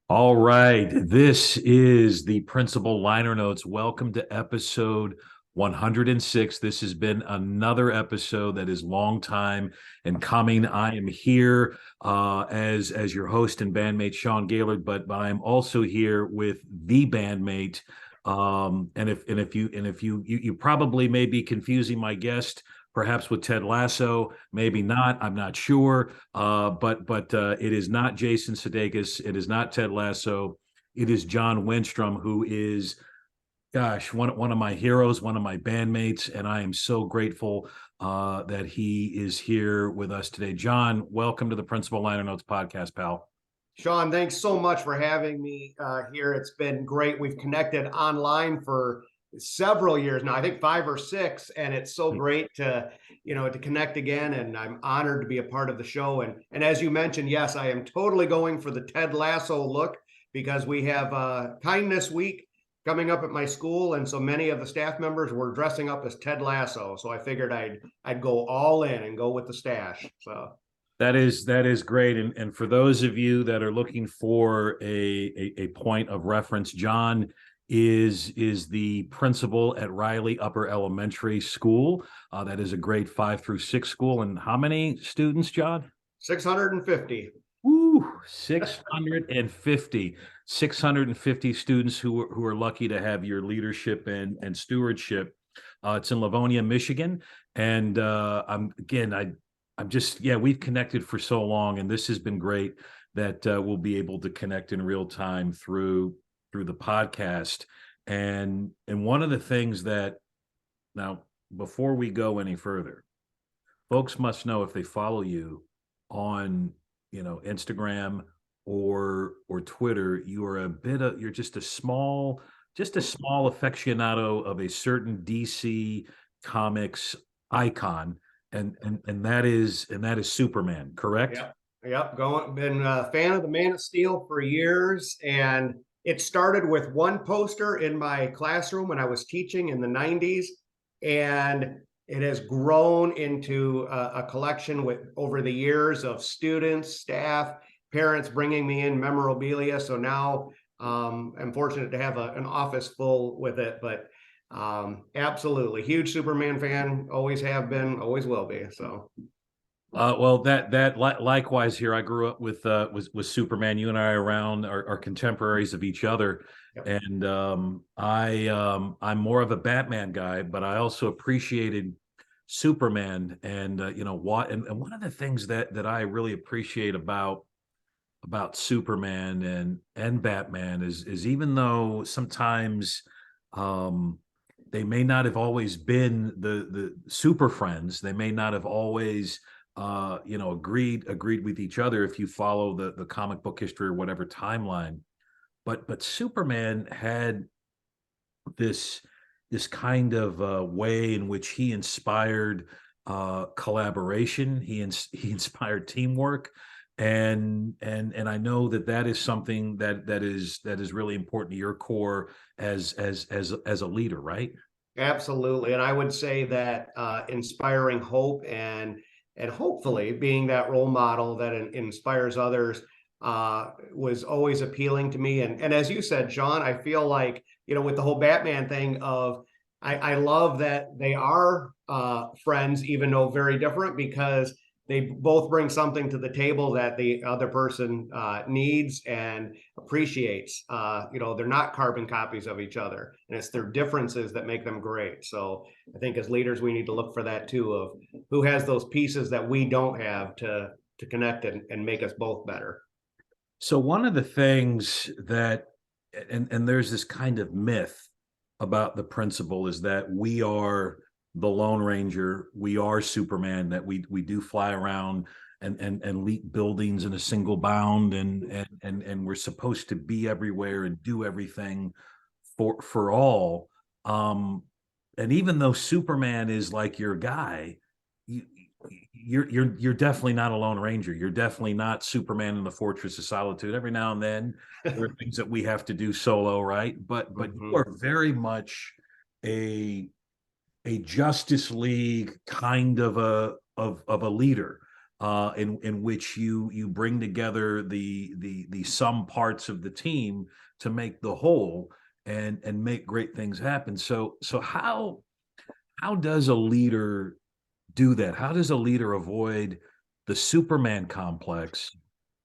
All right. This is the Principal Liner Notes. Welcome to episode 106. This has been another episode that is long time and coming. I am here as your host and bandmate, Sean Gaylord, but I'm also here with the bandmate. And if you probably may be confusing my guest perhaps with Ted Lasso, maybe not. I'm not sure. But it is not Jason Sudeikis. It is not Ted Lasso. It is Jon Wennstrom, who is, gosh, one of my heroes, one of my bandmates, and I am so grateful that he is here with us today. Jon, welcome to the Principal Liner Notes podcast, pal. Sean, thanks so much for having me here. It's been great. We've connected online for several years now, I think 5 or 6, and it's so great to connect again. And I'm honored to be a part of the show. And as you mentioned, yes, I am totally going for the Ted Lasso look because we have Kindness Week coming up at my school, and so many of the staff members were dressing up as Ted Lasso. So I figured I'd go all in and go with the stash. So. That is great. And for those of you that are looking for a point of reference, Jon is the principal at Riley Upper Elementary School. That is a grade 5 through 6 school. And how many students, Jon? 650. Woo, 650 students who are lucky to have your leadership and stewardship. It's in Livonia, Michigan. And I'm just, yeah, we've connected for so long, and this has been great that we'll be able to connect in real time through the podcast. And one of the things that, now, before we go any further, folks must know if they follow you on, Instagram or Twitter, you're just a small aficionado of a certain DC Comics icon, and that is Superman, correct? Yep. Been a fan of the Man of Steel for years, and it started with one poster in my classroom when I was teaching in the '90s, and it has grown into a collection with over the years of students, staff, parents bringing me in memorabilia. So now I'm fortunate to have an office full with it, but absolutely huge Superman fan, always have been, always will be. So Well, likewise here. I grew up with Superman. You and I are contemporaries of each other, yep. and I'm more of a Batman guy, but I also appreciated Superman, and and one of the things that I really appreciate about Superman and Batman is even though sometimes they may not have always been the super friends, they may not have always agreed with each other if you follow the comic book history or whatever timeline. But Superman had this kind of way in which he inspired collaboration. He inspired teamwork, and I know that is something that is really important to your core as a leader, right? Absolutely. And I would say that inspiring hope and hopefully being that role model that inspires others was always appealing to me. And as you said, Sean, I feel like, with the whole Batman thing of, I love that they are friends, even though very different, because they both bring something to the table that the other person needs and appreciates. They're not carbon copies of each other, and it's their differences that make them great. So I think as leaders, we need to look for that too, of who has those pieces that we don't have to connect and make us both better. So one of the things that, and there's this kind of myth about the principal, is that we are the Lone Ranger, we are Superman, that we do fly around and leap buildings in a single bound, and we're supposed to be everywhere and do everything for all. And even though Superman is like your guy, you, you're definitely not a Lone Ranger. You're definitely not Superman in the Fortress of Solitude. Every now and then there are things that we have to do solo, right? But you are very much a a Justice League kind of a leader. in which you bring together the sum parts of the team to make the whole and make great things happen. So how does a leader do that? How does a leader avoid the Superman complex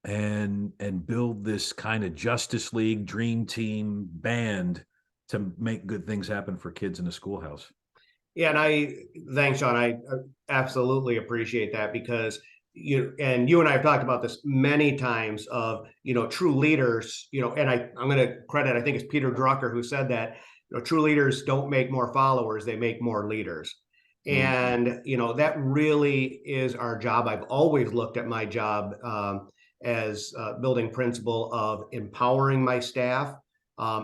and build this kind of Justice League dream team band to make good things happen for kids in the schoolhouse? Yeah, and thanks, Sean. I absolutely appreciate that because you and I have talked about this many times of, true leaders, and I'm going to credit, I think it's Peter Drucker who said that, true leaders don't make more followers, they make more leaders. Mhm. And, that really is our job. I've always looked at my job as building principle of empowering my staff,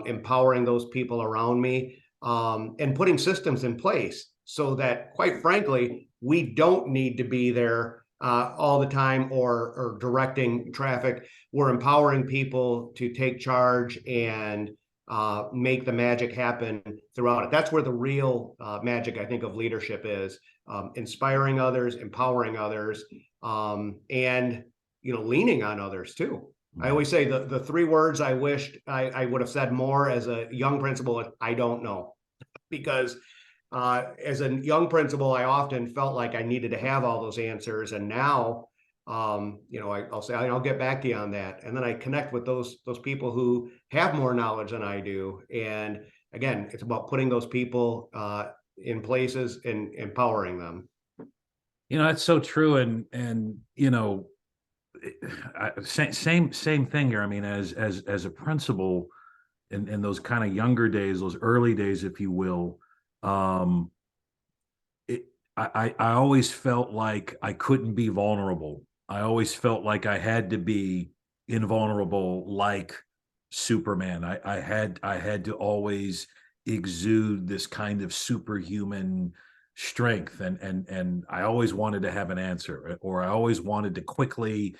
empowering those people around me, and putting systems in place so that, quite frankly, we don't need to be there all the time or directing traffic. We're empowering people to take charge and make the magic happen throughout it. That's where the real magic, I think, of leadership is: inspiring others, empowering others, and leaning on others too. I Mhm. always say the three words I wished I would have said more as a young principal: I don't know. Because as a young principal, I often felt like I needed to have all those answers, and now, I'll say I'll get back to you on that, and then I connect with those people who have more knowledge than I do, and again, it's about putting those people in places and empowering them. That's so true. And same thing here. I mean, as a principal in those kind of younger days, those early days, if you will, um, it, I always felt like I couldn't be vulnerable. I always felt like I had to be invulnerable, like Superman. I had to always exude this kind of superhuman strength, and I always wanted to have an answer, or I always wanted to quickly,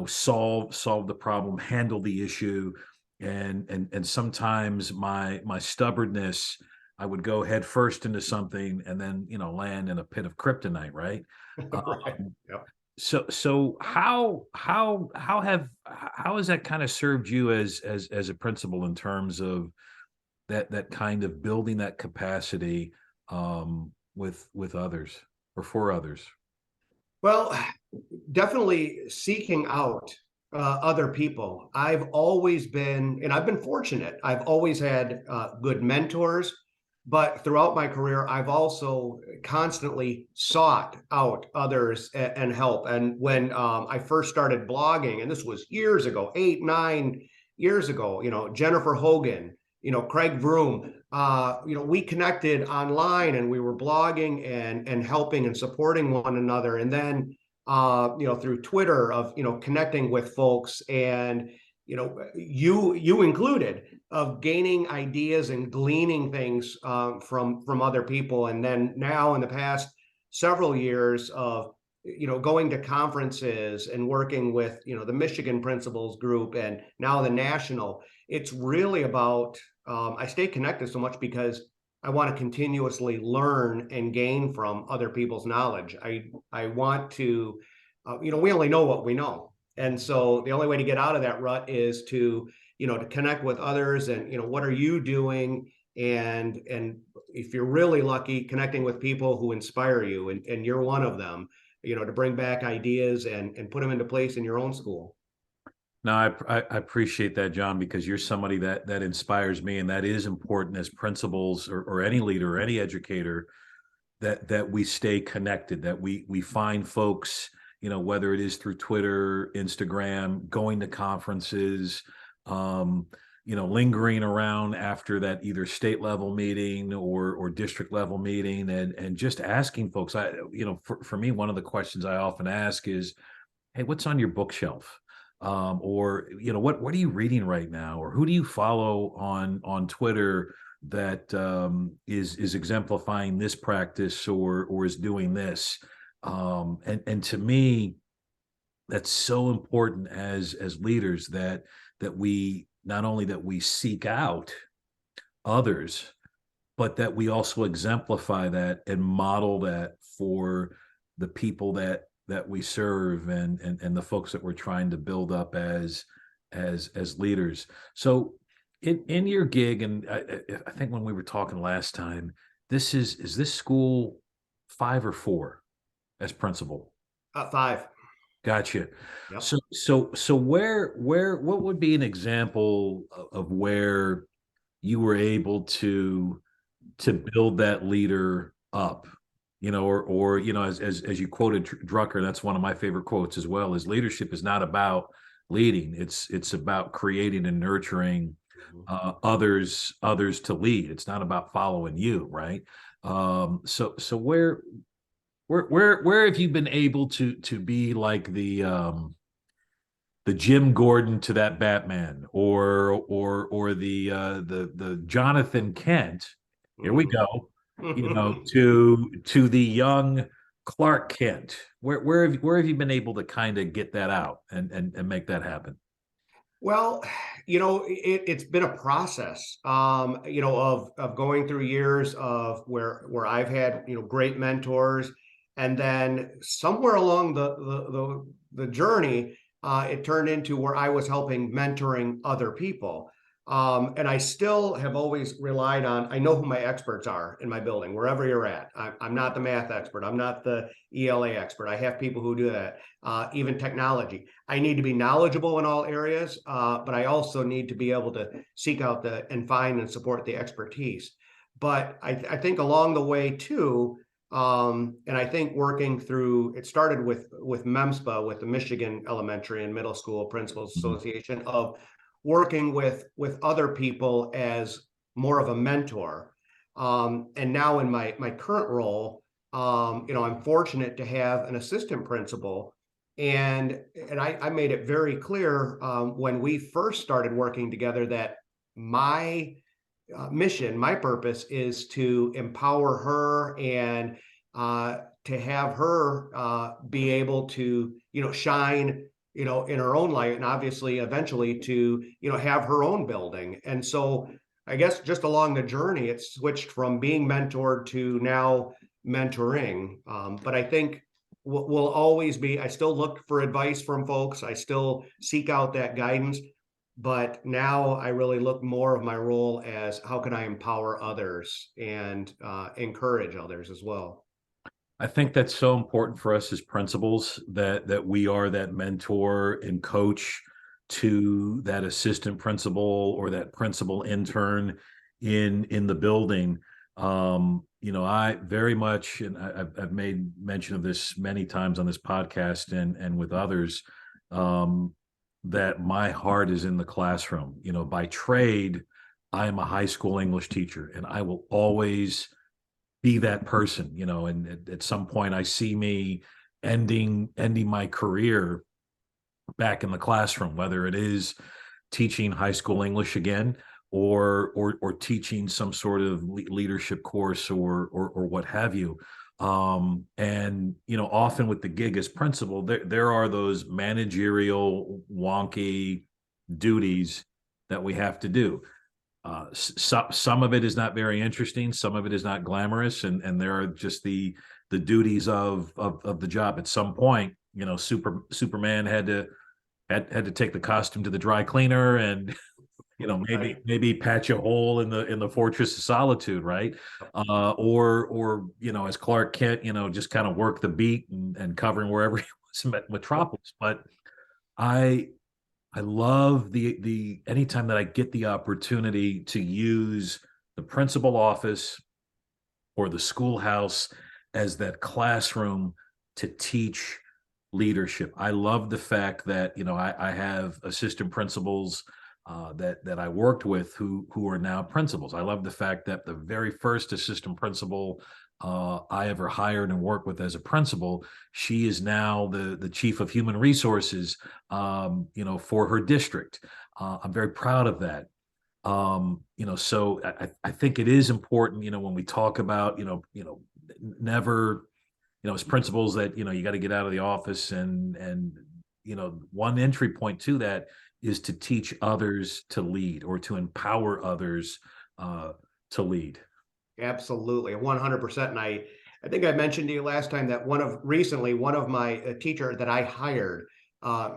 solve the problem, handle the issue, and sometimes my stubbornness, I would go head first into something and then, land in a pit of kryptonite, right? Right. Um, Yep. so how has that kind of served you as a principal in terms of that kind of building that capacity with others or for others? Well, definitely seeking out other people. I've always been, and I've been fortunate. I've always had good mentors, but throughout my career, I've also constantly sought out others and help. And when I first started blogging, and this was years ago, 8, 9 years ago, Jennifer Hogan, Craig Vroom, we connected online and we were blogging and helping and supporting one another. And then through Twitter of, connecting with folks and, you included, of gaining ideas and gleaning things from other people. And then now in the past several years of, going to conferences and working with, the Michigan Principals Group and now the National, it's really about, I stay connected so much because I want to continuously learn and gain from other people's knowledge. I want to, we only know what we know. And so the only way to get out of that rut is to, to connect with others and, what are you doing? And if you're really lucky, connecting with people who inspire you, and you're one of them, to bring back ideas and put them into place in your own school. No, I appreciate that, John, because you're somebody that inspires me, and that is important as principals or any leader or any educator, that we stay connected, that we find folks, whether it is through Twitter, Instagram, going to conferences, um, lingering around after that either state level meeting or district level meeting, and just asking folks. For me, one of the questions I often ask is, hey, what's on your bookshelf? Or what are you reading right now? Or who do you follow on Twitter that is exemplifying this practice or is doing this? And to me, that's so important as leaders that we not only that we seek out others, but that we also exemplify that and model that for the people that we serve, and the folks that we're trying to build up as leaders. So in your gig, and I think when we were talking last time, is this school 5 or 4 as principal? 5. Gotcha. Yep. So what would be an example of where you were able to build that leader up, or as you quoted Drucker, that's one of my favorite quotes as well, is leadership is not about leading, it's about creating and nurturing Mhm. others to lead. It's not about following you, right? So where have you been able to be like the Jim Gordon to that Batman, or the Jonathan Kent. Here we Mhm. go. To the young Clark Kent. Where have you been able to kind of get that out and make that happen? Well, it's been a process, of going through years of where I've had, great mentors, and then somewhere along the journey, it turned into where I was helping mentoring other people. And I still have always relied on, I know who my experts are in my building, wherever you're at. I'm not the math expert. I'm not the ELA expert. I have people who do that, even technology. I need to be knowledgeable in all areas, but I also need to be able to seek out and find and support the expertise. But I think along the way too, and I think working through, it started with MEMSPA, with the Michigan Elementary and Middle School Principals Mhm. Association, of working with other people as more of a mentor. And now in my current role, I'm fortunate to have an assistant principal, and I made it very clear, when we first started working together, that my mission, my purpose is to empower her, and to have her be able to, shine, in her own light, and obviously eventually to, have her own building. And so I guess just along the journey, it's switched from being mentored to now mentoring. But I think will always be, I still look for advice from folks. I still seek out that guidance, but now I really look more of my role as how can I empower others and encourage others as well. I think that's so important for us as principals, that we are that mentor and coach to that assistant principal or that principal intern in the building. I very much, and I've made mention of this many times on this podcast and with others, um, that my heart is in the classroom. By trade, I am a high school English teacher, and I will always be that person, and at some point I see me ending my career back in the classroom, whether it is teaching high school English again, or teaching some sort of leadership course, or what have you. And often with the gig as principal, there are those managerial wonky duties that we have to do. Some of it is not very interesting. Some of it is not glamorous, and there are just the duties of the job. At some point, Superman had to take the costume to the dry cleaner, and maybe Right. maybe patch a hole in the Fortress of Solitude, right? Or as Clark Kent, just kind of work the beat and covering wherever he was in Metropolis. But I I love the anytime that I get the opportunity to use the principal office or the schoolhouse as that classroom to teach leadership. I love the fact that I have assistant principals that I worked with who are now principals. I love the fact that the very first assistant principal I ever hired and worked with as a principal, she is now the chief of human resources, for her district. I'm very proud of that. So I think it is important, when we talk about, never, as principals, that you got to get out of the office, and one entry point to that is to teach others to lead, or to empower others uh to lead. Absolutely, 100%. And I think I mentioned to you last time that recently one of my teacher that I hired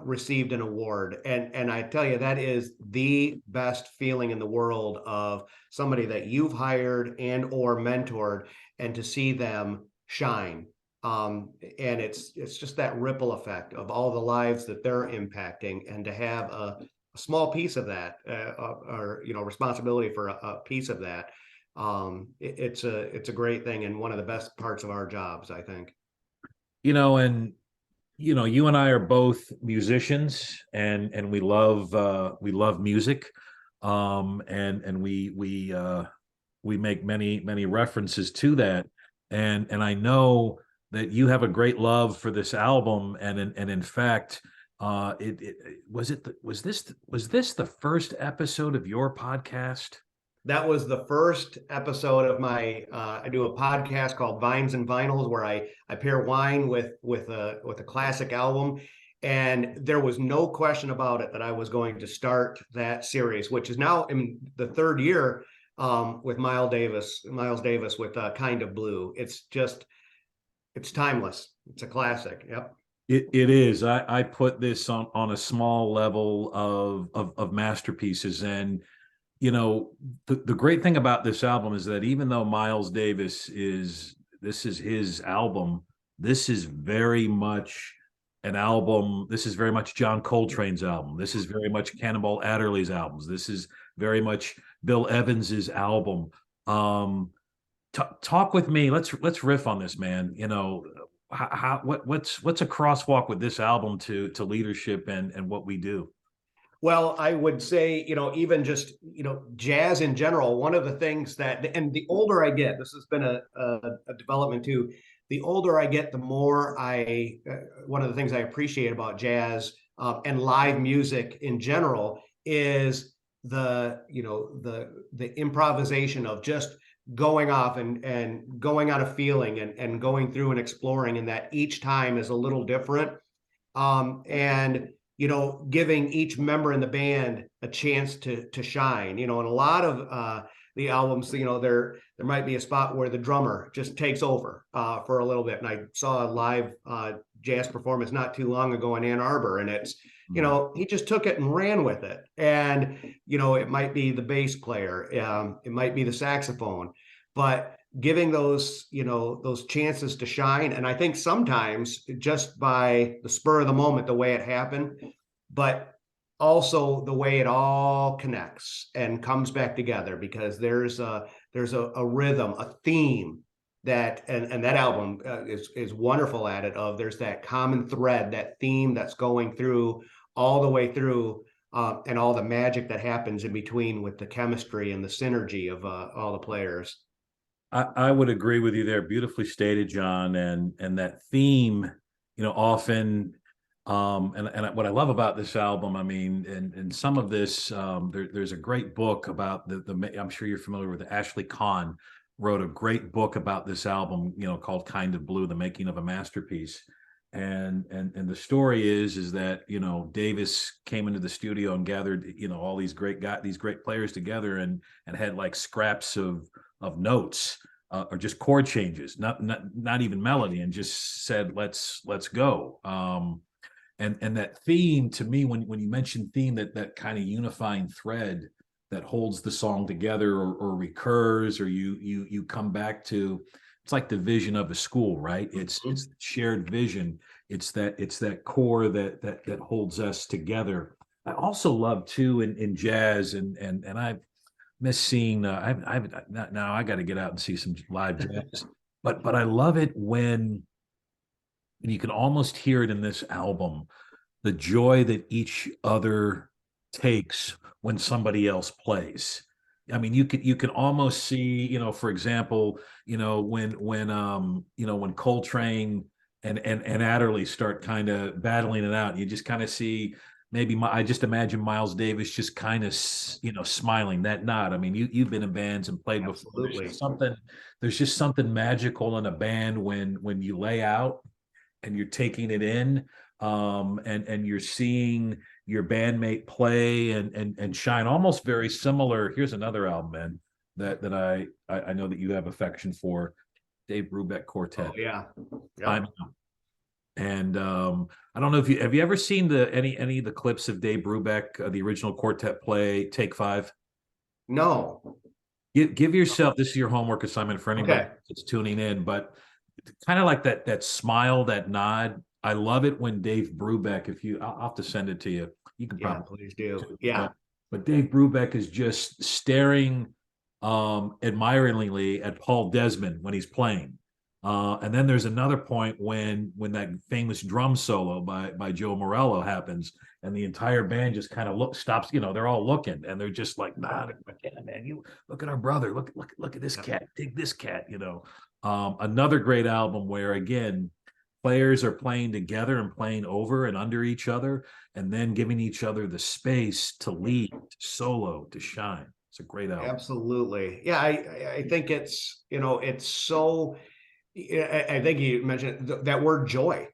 received an award, and I tell you that is the best feeling in the world of somebody that you've hired and or mentored, and to see them shine. And it's just that ripple effect of all the lives that they're impacting, and to have a small piece of that, or responsibility for a piece of that. It's a great thing, and one of the best parts of our jobs, I think. And you and I are both musicians, and we love music, and we make many references to that, and I know that you have a great love for this album, and in fact, it was this the first episode of your podcast? That was the first episode of my. I do a podcast called Vines and Vinyls, where I pair wine with a classic album, and there was no question about it that I was going to start that series, which is now in the third year, with Miles Davis with Kind of Blue. It's timeless. It's a classic. Yep. It is. I put this on a small level of masterpieces, and the great thing about this album is that even though Miles Davis this is his album, this is very much an album. This is very much John Coltrane's album. This is very much Cannonball Adderley's albums. This is very much Bill Evans's album. Talk with me. Let's riff on this, man. What's a crosswalk with this album to leadership and what we do? Well, I would say, even just, jazz in general, one of the things and the older I get, this has been a development too. The older I get, the more one of the things I appreciate about jazz and live music in general is the improvisation of just going off and going on a feeling and going through and exploring, and that each time is a little different. And giving each member in the band a chance to shine. And a lot of the albums, there might be a spot where the drummer just takes over for a little bit. And I saw a live jazz performance not too long ago in Ann Arbor, and it's, he just took it and ran with it. And, it might be the bass player, it might be the saxophone, but giving those chances to shine. And I think sometimes just by the spur of the moment, the way it happened, but also the way it all connects and comes back together, because there's a rhythm, a theme that, and that album is wonderful at it, of there's that common thread, that theme that's going through all the way through, and all the magic that happens in between with the chemistry and the synergy of all the players. I would agree with you there. Beautifully stated, John. And that theme, often, and what I love about this album, I mean, and some of this, there's a great book about I'm sure you're familiar with Ashley Kahn wrote a great book about this album, called Kind of Blue, The Making of a Masterpiece. And the story is that, Davis came into the studio and gathered, all these great players together, and had like scraps of notes, or just chord changes, not even melody, and just said, let's go. And that theme, to me, when you mention theme, that kind of unifying thread that holds the song together, or recurs, or you come back to, it's like the vision of a school, right? It's shared vision. It's that core that holds us together. I also love too in jazz, and I've missed seeing. Now I got to get out and see some live jazz. But I love it when you can almost hear it in this album, the joy that each other takes when somebody else plays. I mean, you can almost see, for example, when Coltrane and Adderley start kind of battling it out, you just kind of see, I just imagine Miles Davis just kind of, smiling, that nod. I mean, you've been in bands and played before. There's just something magical in a band when you lay out and you're taking it in, and you're seeing your bandmate play and shine, almost very similar. Here's another album, man, that I know that you have affection for. Dave Brubeck Quartet. Oh yeah. I'm Yep. And I don't know if you have you ever seen the any of the clips of Dave Brubeck, the original quartet play Take Five? No. Give yourself, this is your homework assignment for anybody Okay. that's tuning in, but kind of like that smile, that nod. I love it when Dave Brubeck, if you I'll have to send it to you. You can Yeah, probably please do. too, Yeah. but Dave Brubeck is just staring admiringly at Paul Desmond when he's playing. And then there's another point when that famous drum solo by Joe Morello happens, and the entire band just kind of stops. They're all looking, and they're just like, "Nah, man, you look at our brother. Look at this cat. Dig this cat." Another great album where again, players are playing together and playing over and under each other, and then giving each other the space to lead, to solo, to shine. It's a great album. Absolutely. Yeah, I think it's, it's so, I think you mentioned that word joy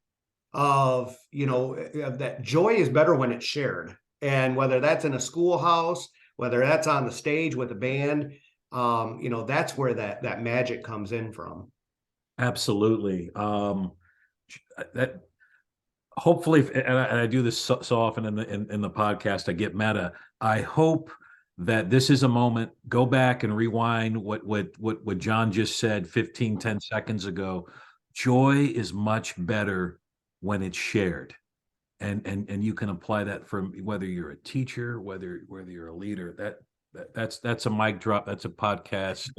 of, of that joy is better when it's shared. And whether that's in a schoolhouse, whether that's on the stage with a band, that's where that magic comes in from. Absolutely. That hopefully, and I do this so often in the podcast, I get meta. I hope that this is a moment. Go back and rewind what Jon just said 10 seconds ago. Joy is much better when it's shared. And you can apply that from whether you're a teacher, whether you're a leader. That's a mic drop. That's a podcast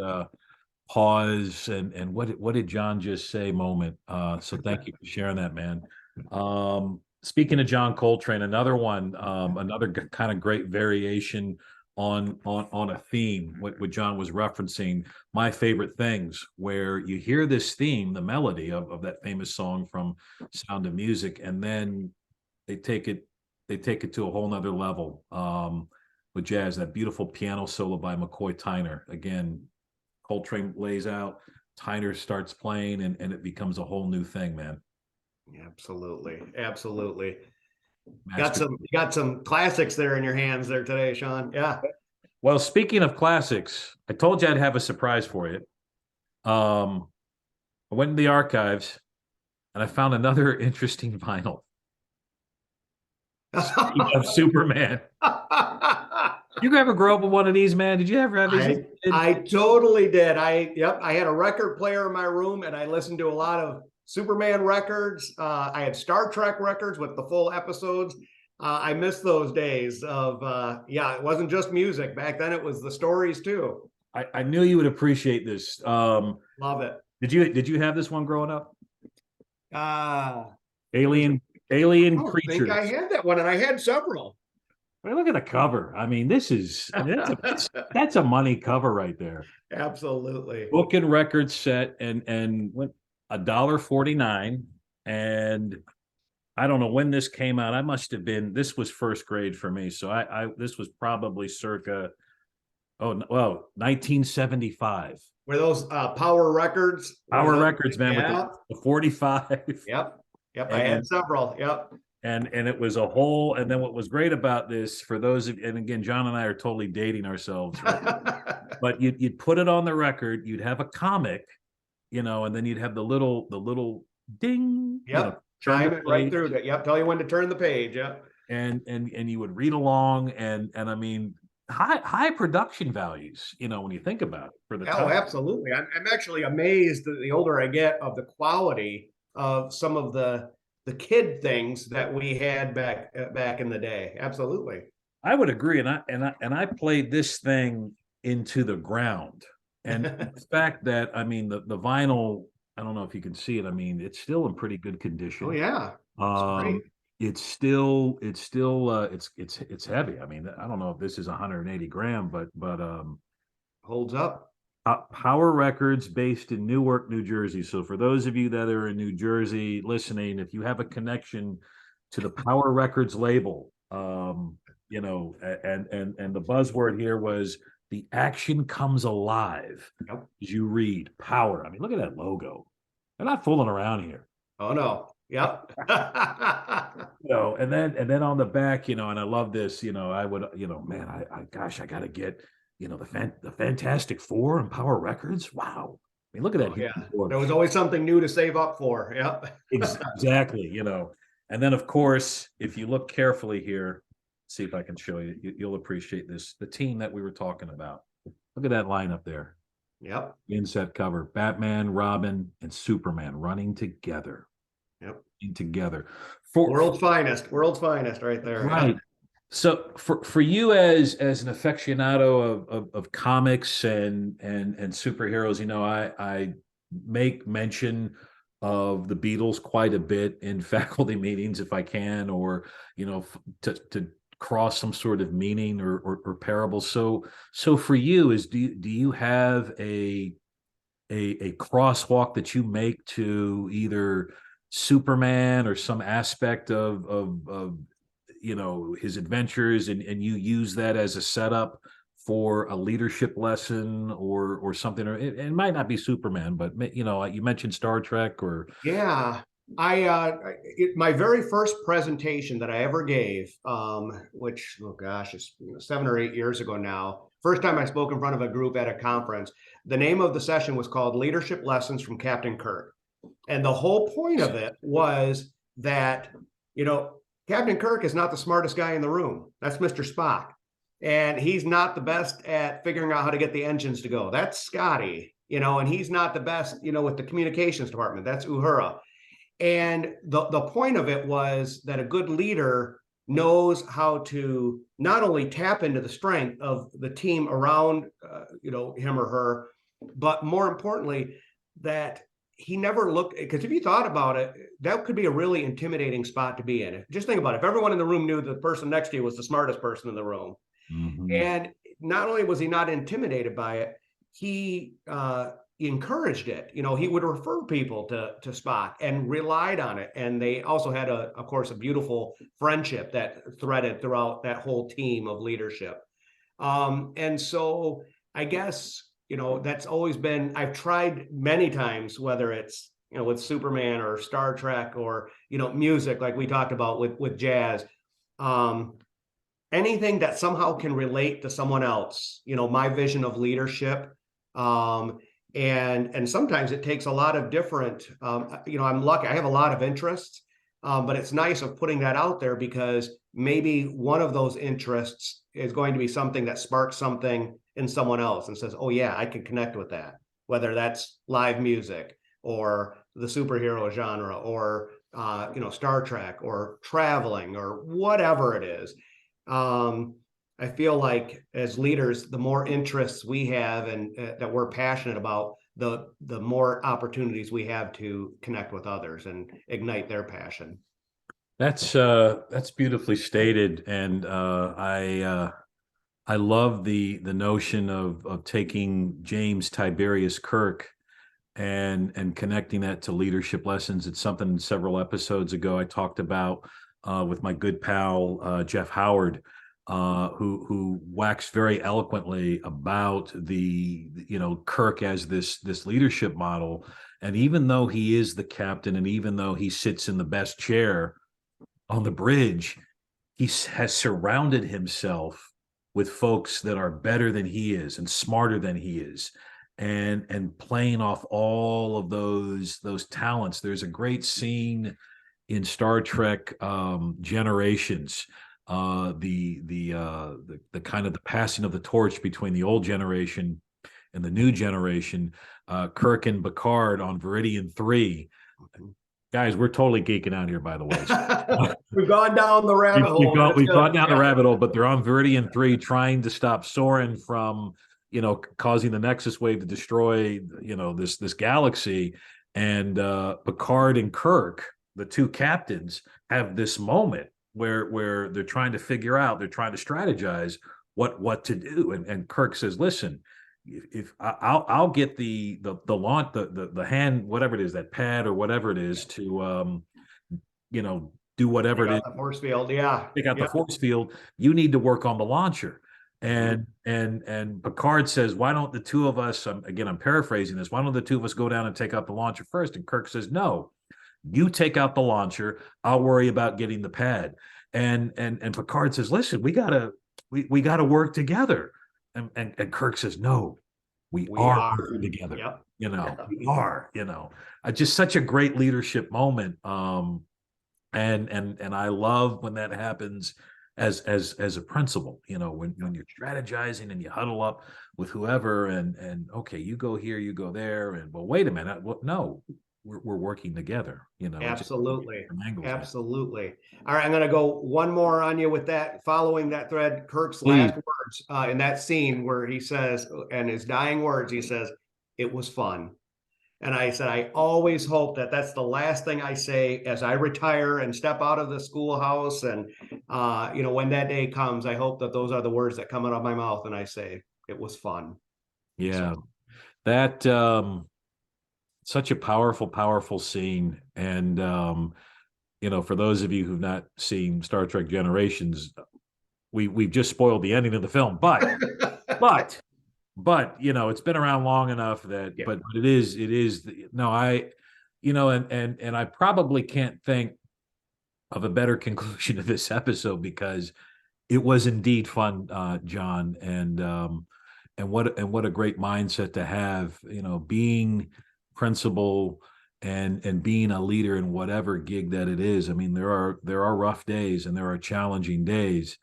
pause. And what did Jon just say moment? So thank you for sharing that, man. Speaking of John Coltrane, another one, another kind of great variation on a theme. What Jon was referencing, my favorite things, where you hear this theme, the melody of that famous song from Sound of Music, and then they take it to a whole nother level with jazz. That beautiful piano solo by McCoy Tyner. Again, Coltrane lays out, Tyner starts playing, and it becomes a whole new thing, man. Absolutely. Absolutely. Master. Got some classics there in your hands there today, Sean. Yeah. Well, speaking of classics, I told you I'd have a surprise for you. I went in the archives and I found another interesting vinyl of Superman. You ever grow up with one of these, man? Did you ever have these? I totally did. I had a record player in my room and I listened to a lot of Superman records. I had Star Trek records with the full episodes. I miss those days of it wasn't just music. Back then it was the stories too. I knew you would appreciate this. Love it. Did you have this one growing up? Alien I don't creatures. think I had that one, and I had several. I mean, look at the cover. I mean, that's a money cover right there. Absolutely. Book and record set and went $1.49. And I don't know when this came out. This was first grade for me. So this was probably circa 1975. Were those Power Records? Power Records, man, yeah. with the 45. Yep. I had several. Yep. And it was a whole. And then what was great about this, for those of, and again, Jon and I are totally dating ourselves, right? But you'd put it on the record, you'd have a comic, and then you'd have the little ding. Yep. Chime it right through that. Yep. Tell you when to turn the page. Yep. And you would read along, and I mean, high production values, when you think about it for the time. Oh, absolutely. I'm actually amazed that the older I get of the quality of some of the kid things that we had back in the day. Absolutely. I would agree. And I played this thing into the ground. And the fact that, I mean, the vinyl, I don't know if you can see it. I mean, it's still in pretty good condition. Oh yeah. It's heavy. I mean, I don't know if this is 180 gram, but holds up. Power Records, based in Newark, New Jersey. So for those of you that are in New Jersey listening, if you have a connection to the Power Records label, and the buzzword here was the action comes alive. Yep. As you read Power. I mean, look at that logo. They're not fooling around here. Oh no. Yep. And then on the back, and I love this, I would, man, I gotta get, the Fantastic Four and Power Records. Wow. mean, look at that Oh yeah, huge there torch. was always something new to save up for. Yep. Exactly, and then of course, if you look carefully here, see if I can show you, you'll appreciate this. The team that we were talking about. Look at that lineup there. Yep. Inset cover: Batman, Robin, and Superman running Yep. together. For World's finest, right there. right. So for you as an aficionado of comics and superheroes, I make mention of the Beatles quite a bit in faculty meetings if I can, or to cross some sort of meaning or parable. So for you, do you have a crosswalk that you make to either Superman or some aspect of his adventures, and you use that as a setup for a leadership lesson or something, or it might not be Superman, but you mentioned Star Trek or Yeah. My very first presentation that I ever gave, which, oh gosh, it's 7 or 8 years ago now. First time I spoke in front of a group at a conference. The name of the session was called Leadership Lessons from Captain Kirk. And the whole point of it was that, Captain Kirk is not the smartest guy in the room. That's Mr. Spock. And he's not the best at figuring out how to get the engines to go. That's Scotty, and he's not the best, with the communications department. That's Uhura. And the point of it was that a good leader knows how to not only tap into the strength of the team around, him or her, but more importantly, that he never looked, because if you thought about it, that could be a really intimidating spot to be in. Just think about it. If everyone in the room knew the person next to you was the smartest person in the room, Mhm. and not only was he not intimidated by it, he encouraged it. He would refer people to Spock and relied on it. And they also had, of course, a beautiful friendship that threaded throughout that whole team of leadership. And so I guess, that's always been, I've tried many times, whether it's, with Superman or Star Trek or, music, like we talked about with jazz. Anything that somehow can relate to someone else, my vision of leadership. And sometimes it takes a lot of different, I'm lucky, I have a lot of interests, but it's nice of putting that out there, because maybe one of those interests is going to be something that sparks something in someone else and says, oh yeah, I can connect with that, whether that's live music or the superhero genre or Star Trek or traveling or whatever it is. I feel like as leaders, the more interests we have and that we're passionate about, the more opportunities we have to connect with others and ignite their passion. That's beautifully stated, and I love the notion of taking James Tiberius Kirk and connecting that to leadership lessons. It's something several episodes ago I talked about with my good pal Jeff Howard, who waxed very eloquently about the Kirk as this leadership model. And even though he is the captain, and even though he sits in the best chair on the bridge, he has surrounded himself with folks that are better than he is and smarter than he is, and playing off all of those talents. There's a great scene in Star Trek Generations, the kind of the passing of the torch between the old generation and the new generation. Kirk and Picard on Veridian 3. Guys, we're totally geeking out here, by the way. We've gone down the rabbit hole. We've gone down the rabbit hole, but they're on Veridian 3 trying to stop Soren from, causing the Nexus wave to destroy, this galaxy. And Picard and Kirk, the two captains, have this moment where they're trying to figure out, they're trying to strategize what to do. And Kirk says, listen, if I'll get the launch, the hand, whatever it is, that pad or whatever it is, to do whatever it is, the force field. Yeah. pick out the force field. You need to work on the launcher. And Picard says, why don't the two of us, again, I'm paraphrasing this, why don't the two of us go down and take out the launcher first? And Kirk says, no, you take out the launcher, I'll worry about getting the pad. And Picard says, listen, we gotta work together. And Kirk says, no, We We are are. working together. Yep. Yeah. We are. Just such a great leadership moment. And I love when that happens as a principal. When you're strategizing and you huddle up with whoever, and okay, you go here, you go there, and well, wait a minute, well, no, we're working together. Just Absolutely. from angles, man. Absolutely. All right, I'm going to go one more on you with that. Following that thread, Kirk's Please. last words in that scene where he says, and his dying words, he says, "It was fun." And I said, I always hope that that's the last thing I say as I retire and step out of the schoolhouse. And, when that day comes, I hope that those are the words that come out of my mouth. And I say, it was fun. Yeah, So, that such a powerful scene. And for those of you who've not seen Star Trek Generations, we've just spoiled the ending of the film, but it's been around long enough that yeah. but it is no, and I probably can't think of a better conclusion to this episode, because it was indeed fun, John. And what a great mindset to have, being principal and being a leader in whatever gig that it is. I mean, there are rough days and there are challenging days,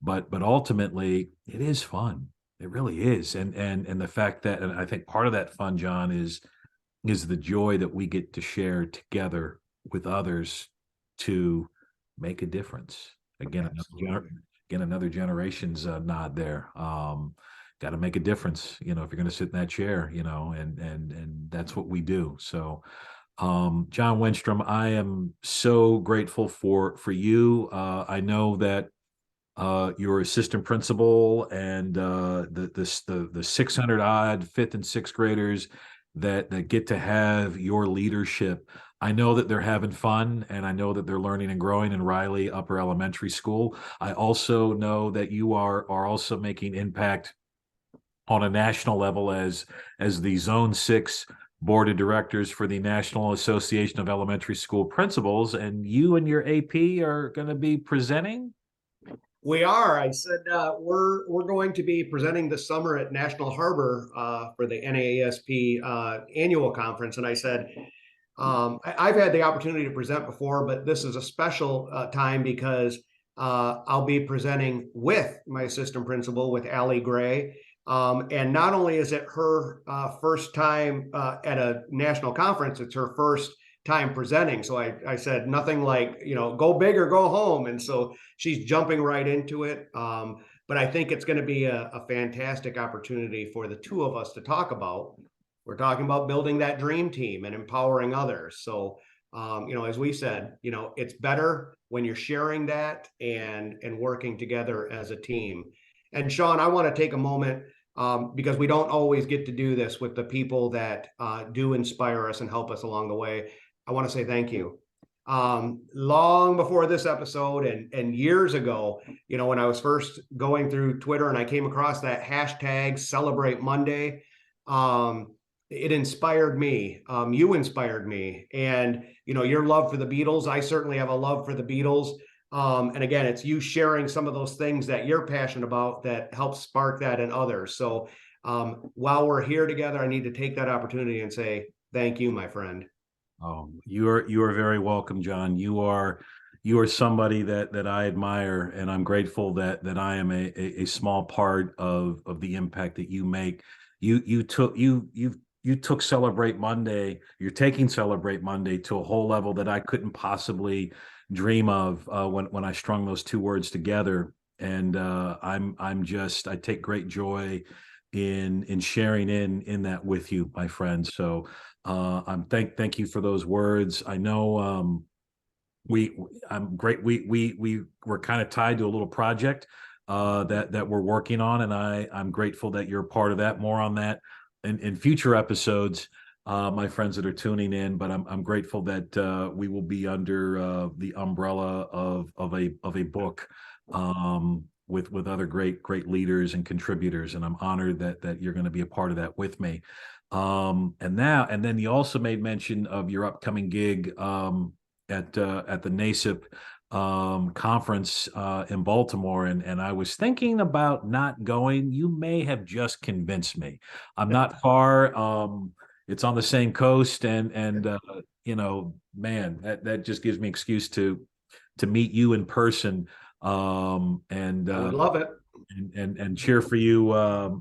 but ultimately it is fun. It really is. And the fact that, and I think part of that fun, John, is the joy that we get to share together with others to make a difference. Again, another generation's nod there. Got to make a difference, if you're going to sit in that chair, and that's what we do. So, Jon Wennstrom, I am so grateful for you. I know that your assistant principal and the 600 odd fifth and sixth graders that get to have your leadership. I know that they're having fun, and I know that they're learning and growing in Riley Upper Elementary School. I also know that you are also making impact on a national level as the Zone 6 board of directors for the National Association of Elementary School Principals, and you and your AP are going to be presenting. We are. I said we're going to be presenting this summer at National Harbor for the NAESP annual conference, and I said I've had the opportunity to present before, but this is a special time because I'll be presenting with my assistant principal, with Allie Gray. And not only is it her first time at a national conference, it's her first time presenting. So I said nothing like, go big or go home. And so she's jumping right into it. But I think it's going to be a fantastic opportunity for the two of us to talk about. We're talking about building that dream team and empowering others. So, as we said, it's better when you're sharing that and working together as a team. And Sean, I want to take a moment because we don't always get to do this with the people that do inspire us and help us along the way. I want to say thank you. Long before this episode and years ago, when I was first going through Twitter and I came across that hashtag Celebrate Monday, it inspired me. You inspired me. And, your love for the Beatles. I certainly have a love for the Beatles. And again, it's you sharing some of those things that you're passionate about that helps spark that in others. So while we're here together, I need to take that opportunity and say, thank you, my friend. Oh, you are very welcome, John. You are somebody that I admire, and I'm grateful that I am a small part of the impact that you make. You took Celebrate Monday. You're taking Celebrate Monday to a whole level that I couldn't possibly dream of when I strung those two words together. And I take great joy in sharing in that with you, my friend. So thank you for those words. I know I'm great. We're kind of tied to a little project that we're working on, and I'm grateful that you're a part of that. More on that in future episodes, my friends that are tuning in. But I'm grateful that we will be under the umbrella of a book with other great leaders and contributors, and I'm honored that you're going to be a part of that with me. And then you also made mention of your upcoming gig at the NAESP conference in Baltimore, and I was thinking about not going. You may have just convinced me. I'm not far. It's on the same coast, and you know, man, that just gives me excuse to meet you in person, and I would love it. and cheer for you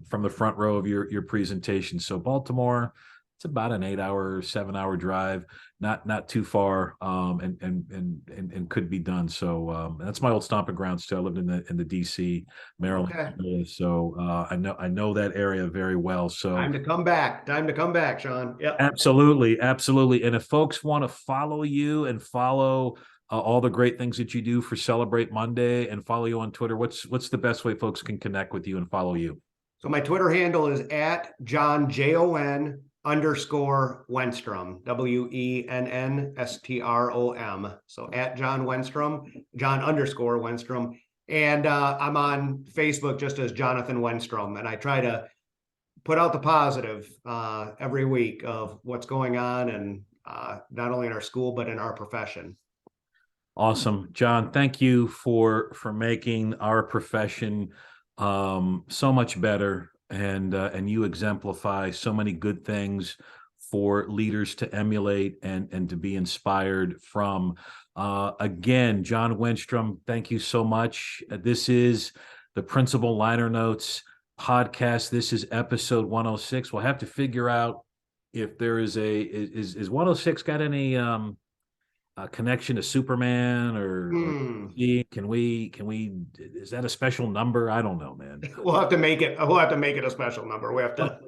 from the front row of your presentation. So Baltimore, it's about an 8 hour, 7 hour drive, not too far, and could be done. So that's my old stomping grounds too. I lived in the DC, Maryland Okay. area, so I know that area very well. So Time to come back. Time to come back, Sean. Yep. absolutely, absolutely. And if folks want to follow you and follow all the great things that you do for Celebrate Monday and follow you on Twitter, what's the best way folks can connect with you and follow you? So my Twitter handle is at Jon Jon _ Wennstrom, Wennstrom. So at Jon Wennstrom, Jon _ Wennstrom. And I'm on Facebook just as Jonathan Wennstrom. And I try to put out the positive every week of what's going on, and not only in our school, but in our profession. Awesome, Jon. Thank you for making our profession so much better, and you exemplify so many good things for leaders to emulate and to be inspired from. Again, Jon Wennstrom, thank you so much. This is the Principal Liner Notes podcast. This is episode 106. We'll have to figure out if there is is 106 got any connection to Superman or can we is that a special number? I don't know, man. We'll have to make it. We'll have to make it a special number. We'll have to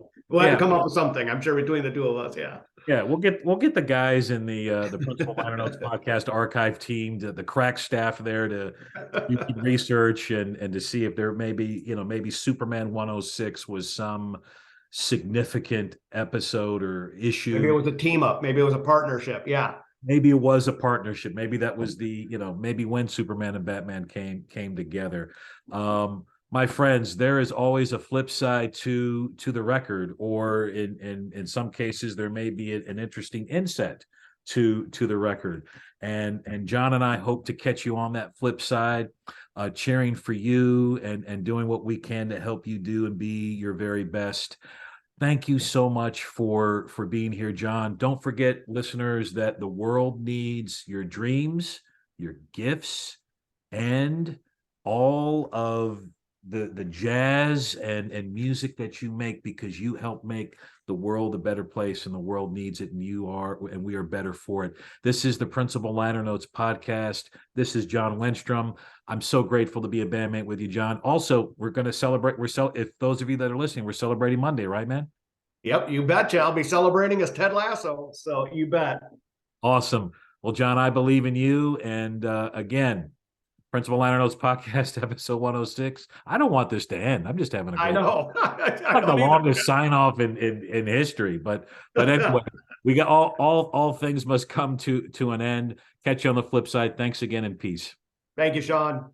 come up with something. I'm sure between the two of us. Yeah. Yeah, we'll get the guys in the Principal Liner Notes podcast archive team, the crack staff there to do research and to see if there maybe Superman 106 was some significant episode or issue. Maybe it was a team up. Maybe it was a partnership. Yeah. Maybe it was a partnership. Maybe that was maybe when Superman and Batman came together. My friends, there is always a flip side to the record, or in some cases there may be an interesting inset to the record. And Jon and I hope to catch you on that flip side, cheering for you and doing what we can to help you do and be your very best. Thank you so much for being here, Jon. Don't forget, listeners, that the world needs your dreams, your gifts, and all of the jazz and music that you make, because you help make the world a better place, and the world needs it, and we are better for it. This is the Principal Liner Notes podcast. This is Jon Wennstrom. I'm so grateful to be a bandmate with you, Jon. Also, we're going to celebrate. If those of you that are listening, we're celebrating Monday, right, man? Yep, you betcha. I'll be celebrating as Ted Lasso, so you bet. Awesome. Well, Jon, I believe in you. And again, Principal Liner Notes podcast, episode 106. I don't want this to end. I'm just having a great I know. like the longest sign off in history. But anyway, we got all things must come to an end. Catch you on the flip side. Thanks again, and peace. Thank you, Sean.